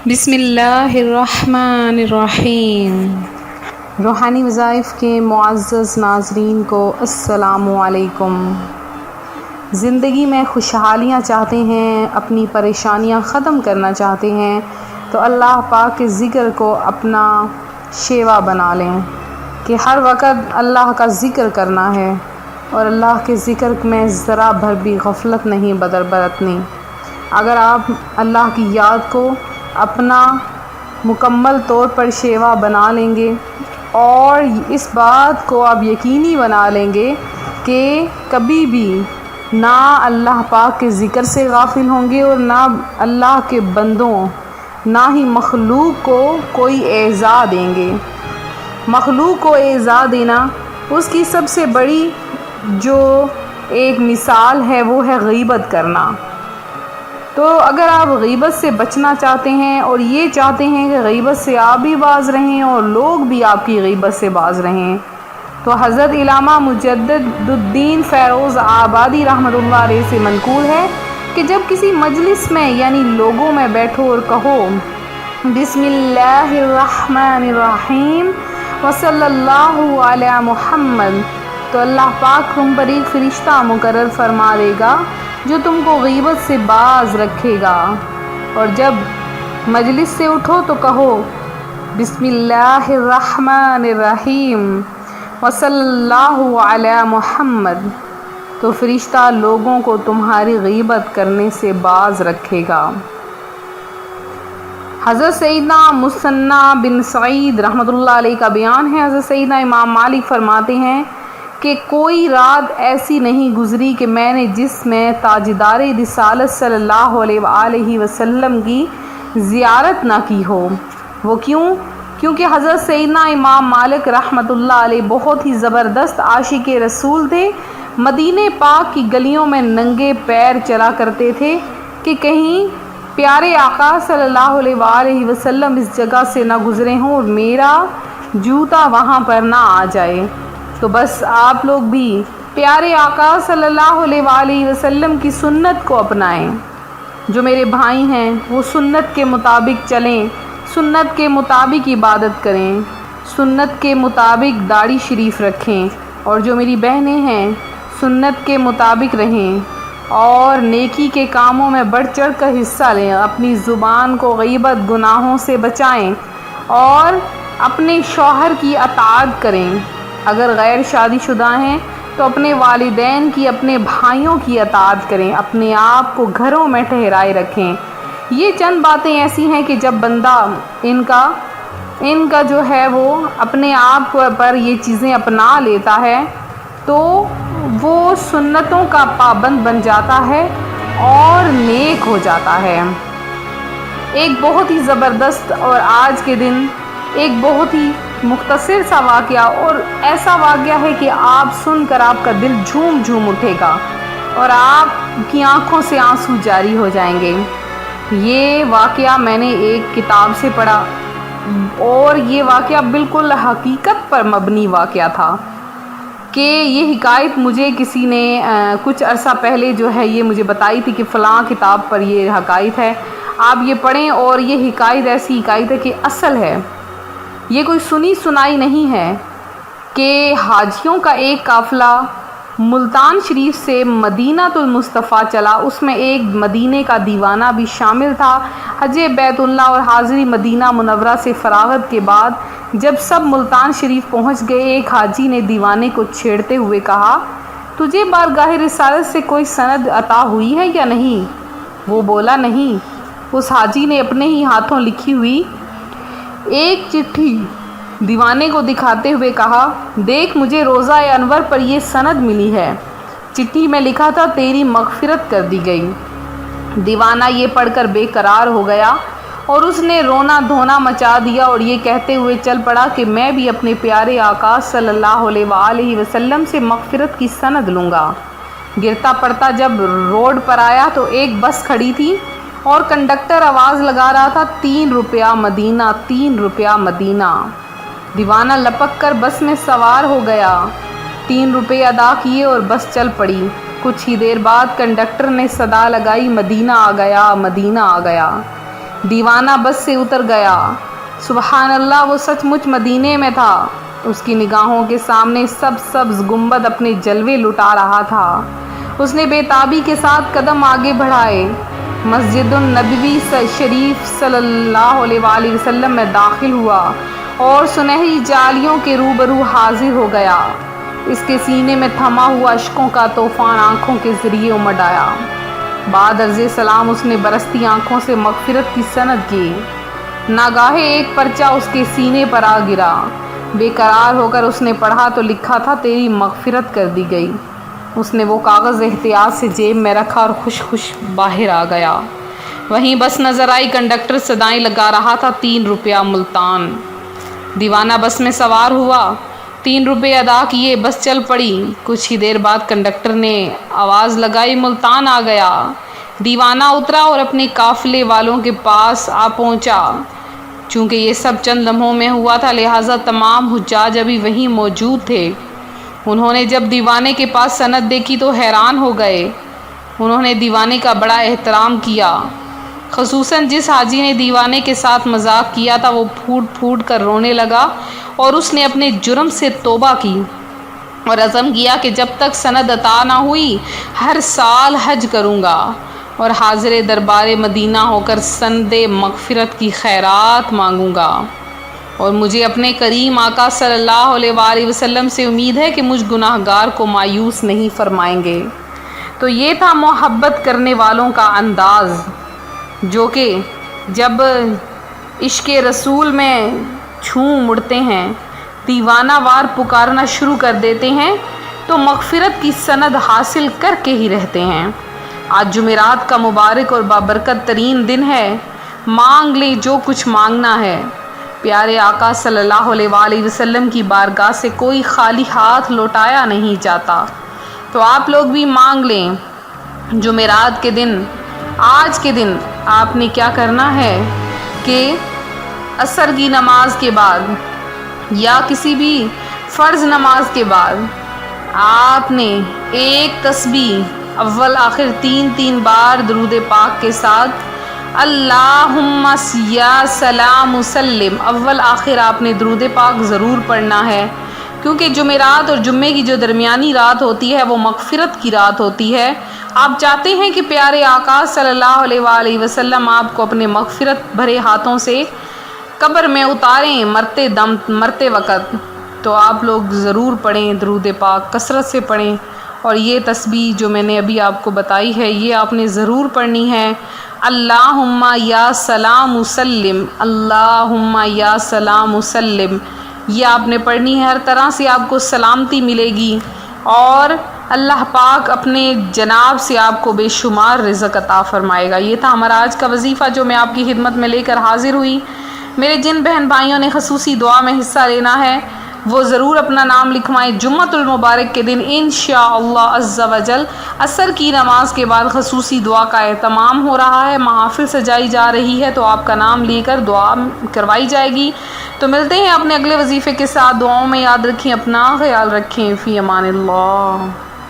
بسم اللہ الرحمن الرحیم۔ روحانی وظائف کے معزز ناظرین کو السلام علیکم۔ زندگی میں خوشحالیاں چاہتے ہیں، اپنی پریشانیاں ختم کرنا چاہتے ہیں تو اللہ پاک کے ذکر کو اپنا شیوا بنا لیں کہ ہر وقت اللہ کا ذکر کرنا ہے اور اللہ کے ذکر میں ذرا بھر بھی غفلت نہیں برتنی۔ اگر آپ اللہ کی یاد کو اپنا مکمل طور پر شیوا بنا لیں گے اور اس بات کو آپ یقینی بنا لیں گے کہ کبھی بھی نہ اللہ پاک کے ذکر سے غافل ہوں گے اور نہ اللہ کے بندوں نہ ہی مخلوق کو کوئی ایذا دیں گے۔ مخلوق کو ایذا دینا اس کی سب سے بڑی جو ایک مثال ہے وہ ہے غیبت کرنا۔ تو اگر آپ غیبت سے بچنا چاہتے ہیں اور یہ چاہتے ہیں کہ غیبت سے آپ بھی باز رہیں اور لوگ بھی آپ کی غیبت سے باز رہیں، تو حضرت علامہ مجدد الدین فیروز آبادی رحمۃ اللہ علیہ سے منقول ہے کہ جب کسی مجلس میں یعنی لوگوں میں بیٹھو اور کہو بسم اللہ الرحمن الرحیم وصلی اللہ علی محمد، تو اللہ پاک تم پر ایک فرشتہ مقرر فرما دے گا جو تم کو غیبت سے باز رکھے گا۔ اور جب مجلس سے اٹھو تو کہو بسم اللہ الرحمن الرحیم وصلی اللہ علی محمد، تو فرشتہ لوگوں کو تمہاری غیبت کرنے سے باز رکھے گا۔ حضرت سیدنا مثنی بن سعید رحمۃ اللہ علیہ کا بیان ہے، حضرت سیدنا امام مالک فرماتے ہیں کہ کوئی رات ایسی نہیں گزری کہ میں نے جس میں تاجدار رسالت صلی اللہ علیہ وآلہ وسلم کی زیارت نہ کی ہو۔ وہ کیونکہ حضرت سیدنا امام مالک رحمۃ اللہ علیہ بہت ہی زبردست عاشق رسول تھے، مدینہ پاک کی گلیوں میں ننگے پیر چلا کرتے تھے کہ کہیں پیارے آقا صلی اللہ علیہ وآلہ وسلم اس جگہ سے نہ گزرے ہوں اور میرا جوتا وہاں پر نہ آ جائے۔ تو بس آپ لوگ بھی پیارے آقا صلی اللہ علیہ وآلہ وسلم کی سنت کو اپنائیں۔ جو میرے بھائی ہیں وہ سنت کے مطابق چلیں، سنت کے مطابق عبادت کریں، سنت کے مطابق داڑھی شریف رکھیں، اور جو میری بہنیں ہیں سنت کے مطابق رہیں اور نیکی کے کاموں میں بڑھ چڑھ کر حصہ لیں، اپنی زبان کو غیبت گناہوں سے بچائیں اور اپنے شوہر کی اطاعت کریں۔ اگر غیر شادی شدہ ہیں تو اپنے والدین کی، اپنے بھائیوں کی اطاعت کریں، اپنے آپ کو گھروں میں ٹھہرائے رکھیں۔ یہ چند باتیں ایسی ہیں کہ جب بندہ ان کا جو ہے وہ اپنے آپ پر یہ چیزیں اپنا لیتا ہے تو وہ سنتوں کا پابند بن جاتا ہے اور نیک ہو جاتا ہے۔ ایک بہت ہی زبردست اور آج کے دن ایک بہت ہی مختصر سا واقعہ، اور ایسا واقعہ ہے کہ آپ سن کر آپ کا دل جھوم اٹھے گا اور آپ کی آنکھوں سے آنسو جاری ہو جائیں گے۔ یہ واقعہ میں نے ایک کتاب سے پڑھا اور یہ واقعہ بالکل حقیقت پر مبنی واقعہ تھا کہ یہ حکایت مجھے کسی نے کچھ عرصہ پہلے جو ہے یہ مجھے بتائی تھی کہ فلاں کتاب پر یہ حکایت ہے، آپ یہ پڑھیں۔ اور یہ حکایت ایسی حکایت ہے کہ اصل ہے، یہ کوئی سنی سنائی نہیں ہے کہ حاجیوں کا ایک قافلہ ملتان شریف سے مدینہ المصطفیٰ چلا، اس میں ایک مدینے کا دیوانہ بھی شامل تھا۔ حج بیت اللہ اور حاضری مدینہ منورہ سے فراغت کے بعد جب سب ملتان شریف پہنچ گئے، ایک حاجی نے دیوانے کو چھیڑتے ہوئے کہا، تجھے بارگاہ رسالت سے کوئی سند عطا ہوئی ہے یا نہیں؟ وہ بولا نہیں۔ اس حاجی نے اپنے ہی ہاتھوں لکھی ہوئی ایک چٹھی دیوانے کو دکھاتے ہوئے کہا، دیکھ مجھے روضہ انور پر یہ سند ملی ہے، چٹھی میں لکھا تھا تیری مغفرت کر دی گئی۔ دیوانہ یہ پڑھ کر بے قرار ہو گیا اور اس نے رونا دھونا مچا دیا اور یہ کہتے ہوئے چل پڑا کہ میں بھی اپنے پیارے آقا صلی اللہ علیہ وآلہ وسلم سے مغفرت کی سند لوں گا۔ گرتا پڑتا جب روڈ پر آیا تو ایک بس کھڑی تھی اور کنڈکٹر آواز لگا رہا تھا، 3 روپیہ مدینہ، 3 روپیہ مدینہ۔ دیوانہ لپک کر بس میں سوار ہو گیا، 3 روپے ادا کیے اور بس چل پڑی۔ کچھ ہی دیر بعد کنڈکٹر نے صدا لگائی، مدینہ آ گیا، مدینہ آ گیا۔ دیوانہ بس سے اتر گیا۔ سبحان اللہ، وہ سچ مچ مدینے میں تھا۔ اس کی نگاہوں کے سامنے سبز گنبد اپنے جلوے لٹا رہا تھا۔ اس نے بے تابی کے ساتھ قدم آگے بڑھائے، مسجد النبوی شریف صلی اللہ علیہ وآلہ وسلم میں داخل ہوا اور سنہری جالیوں کے روبرو حاضر ہو گیا۔ اس کے سینے میں تھما ہوا اشکوں کا طوفان آنکھوں کے ذریعے امڈ آیا۔ بعد عرض سلام اس نے برستی آنکھوں سے مغفرت کی سند کی۔ ناگاہے ایک پرچہ اس کے سینے پر آ گرا۔ بے قرار ہو کر اس نے پڑھا تو لکھا تھا، تیری مغفرت کر دی گئی۔ اس نے وہ کاغذ احتیاط سے جیب میں رکھا اور خوش باہر آ گیا۔ وہیں بس نظر آئی، کنڈکٹر صدائیں لگا رہا تھا، 3 روپیہ ملتان۔ دیوانہ بس میں سوار ہوا، 3 روپے ادا کیے، بس چل پڑی۔ کچھ ہی دیر بعد کنڈکٹر نے آواز لگائی، ملتان آ گیا۔ دیوانہ اترا اور اپنے قافلے والوں کے پاس آ پہنچا۔ چونکہ یہ سب چند لمحوں میں ہوا تھا، لہٰذا تمام حجاج ابھی وہیں موجود تھے۔ انہوں نے جب دیوانے کے پاس سند دیکھی تو حیران ہو گئے۔ انہوں نے دیوانے کا بڑا احترام کیا، خصوصاً جس حاجی نے دیوانے کے ساتھ مذاق کیا تھا، وہ پھوٹ پھوٹ کر رونے لگا اور اس نے اپنے جرم سے توبہ کی اور عزم کیا کہ جب تک سند عطا نہ ہوئی ہر سال حج کروں گا اور حاضر دربار مدینہ ہو کر سند مغفرت کی خیرات مانگوں گا، اور مجھے اپنے کریم آقا صلی اللہ علیہ وآلہ وسلم سے امید ہے کہ مجھ گناہ گار کو مایوس نہیں فرمائیں گے۔ تو یہ تھا محبت کرنے والوں کا انداز، جو کہ جب عشق رسول میں جھوم اڑتے ہیں، دیوانہ وار پکارنا شروع کر دیتے ہیں، تو مغفرت کی سند حاصل کر کے ہی رہتے ہیں۔ آج جمعرات کا مبارک اور بابرکت ترین دن ہے۔ مانگ لیں جو کچھ مانگنا ہے۔ پیارے آقا صلی اللہ علیہ وآلہ وسلم کی بارگاہ سے کوئی خالی ہاتھ لوٹایا نہیں جاتا، تو آپ لوگ بھی مانگ لیں۔ جمعرات کے دن، آج کے دن آپ نے کیا کرنا ہے کہ عصر کی نماز کے بعد یا کسی بھی فرض نماز کے بعد آپ نے ایک تسبیح اول آخر 3 بار درود پاک کے ساتھ اللہم یا سلام وسلم، اول آخر آپ نے درود پاک ضرور پڑھنا ہے، کیونکہ جمعرات اور جمعے کی جو درمیانی رات ہوتی ہے وہ مغفرت کی رات ہوتی ہے۔ آپ چاہتے ہیں کہ پیارے آقا صلی اللہ علیہ وآلہ وسلم آپ کو اپنے مغفرت بھرے ہاتھوں سے قبر میں اتاریں مرتے وقت، تو آپ لوگ ضرور پڑھیں، درود پاک کثرت سے پڑھیں، اور یہ تسبیح جو میں نے ابھی آپ کو بتائی ہے یہ آپ نے ضرور پڑھنی ہے۔ اللہم یا سلام وسلم، اللہم یا سلام وسلم، یہ آپ نے پڑھنی ہے۔ ہر طرح سے آپ کو سلامتی ملے گی اور اللہ پاک اپنے جناب سے آپ کو بے شمار رزق عطا فرمائے گا۔ یہ تھا ہمارا آج کا وظیفہ جو میں آپ کی خدمت میں لے کر حاضر ہوئی۔ میرے جن بہن بھائیوں نے خصوصی دعا میں حصہ لینا ہے وہ ضرور اپنا نام لکھوائیں۔ جمعۃ المبارک کے دن انشاءاللہ عز و جل عصر کی نماز کے بعد خصوصی دعا کا اہتمام ہو رہا ہے، محافل سجائی جا رہی ہے، تو آپ کا نام لے کر دعا کروائی جائے گی۔ تو ملتے ہیں اپنے اگلے وظیفے کے ساتھ، دعاؤں میں یاد رکھیں، اپنا خیال رکھیں، فی امان اللہ۔